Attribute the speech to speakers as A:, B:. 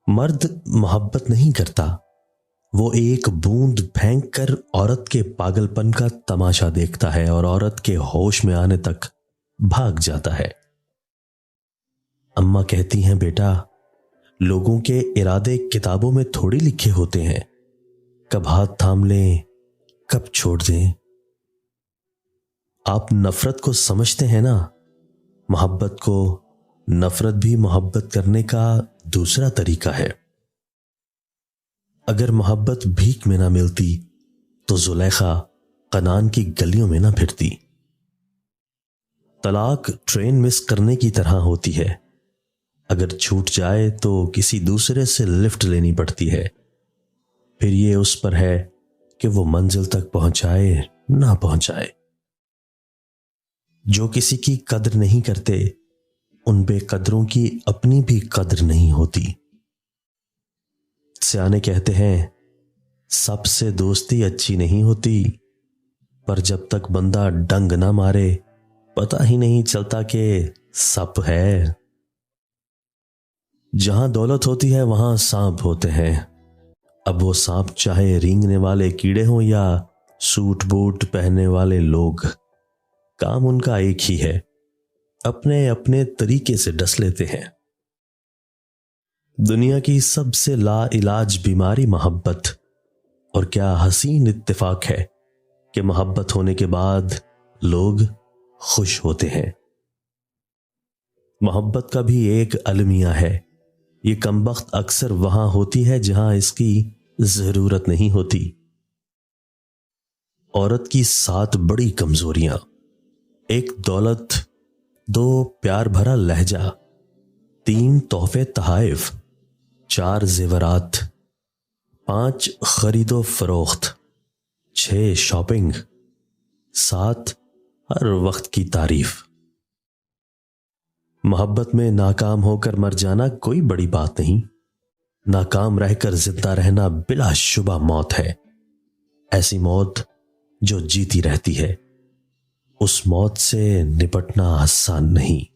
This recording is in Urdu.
A: مرد محبت نہیں کرتا، وہ ایک بوند پھینک کر عورت کے پاگل پن کا تماشا دیکھتا ہے اور عورت کے ہوش میں آنے تک بھاگ جاتا ہے۔ اماں کہتی ہیں، بیٹا، لوگوں کے ارادے کتابوں میں تھوڑی لکھے ہوتے ہیں، کب ہاتھ تھام لیں کب چھوڑ دیں۔ آپ نفرت کو سمجھتے ہیں نا، محبت کو نفرت بھی محبت کرنے کا دوسرا طریقہ ہے۔ اگر محبت بھیک میں نہ ملتی تو زلیخا کنعان کی گلیوں میں نہ پھرتی۔ طلاق ٹرین مس کرنے کی طرح ہوتی ہے، اگر چھوٹ جائے تو کسی دوسرے سے لفٹ لینی پڑتی ہے، پھر یہ اس پر ہے کہ وہ منزل تک پہنچائے نہ پہنچائے۔ جو کسی کی قدر نہیں کرتے ان بے قدروں کی اپنی بھی قدر نہیں ہوتی۔ سیانے کہتے ہیں، سب سے دوستی اچھی نہیں ہوتی، پر جب تک بندہ ڈنگ نہ مارے پتہ ہی نہیں چلتا کہ سپ ہے۔ جہاں دولت ہوتی ہے وہاں سانپ ہوتے ہیں، اب وہ سانپ چاہے رینگنے والے کیڑے ہوں یا سوٹ بوٹ پہننے والے لوگ، کام ان کا ایک ہی ہے، اپنے اپنے طریقے سے ڈس لیتے ہیں۔ دنیا کی سب سے لا علاج بیماری محبت، اور کیا حسین اتفاق ہے کہ محبت ہونے کے بعد لوگ خوش ہوتے ہیں۔ محبت کا بھی ایک المیہ ہے، یہ کمبخت اکثر وہاں ہوتی ہے جہاں اس کی ضرورت نہیں ہوتی۔ عورت کی 7 بڑی کمزوریاں: 1 دولت، 2 پیار بھرا لہجہ، 3 تحفے تحائف، 4 زیورات، 5 خرید و فروخت، 6 شاپنگ، 7 ہر وقت کی تعریف۔ محبت میں ناکام ہو کر مر جانا کوئی بڑی بات نہیں، ناکام رہ کر زندہ رہنا بلا شبہ موت ہے، ایسی موت جو جیتی رہتی ہے، اس موت سے نپٹنا آسان نہیں۔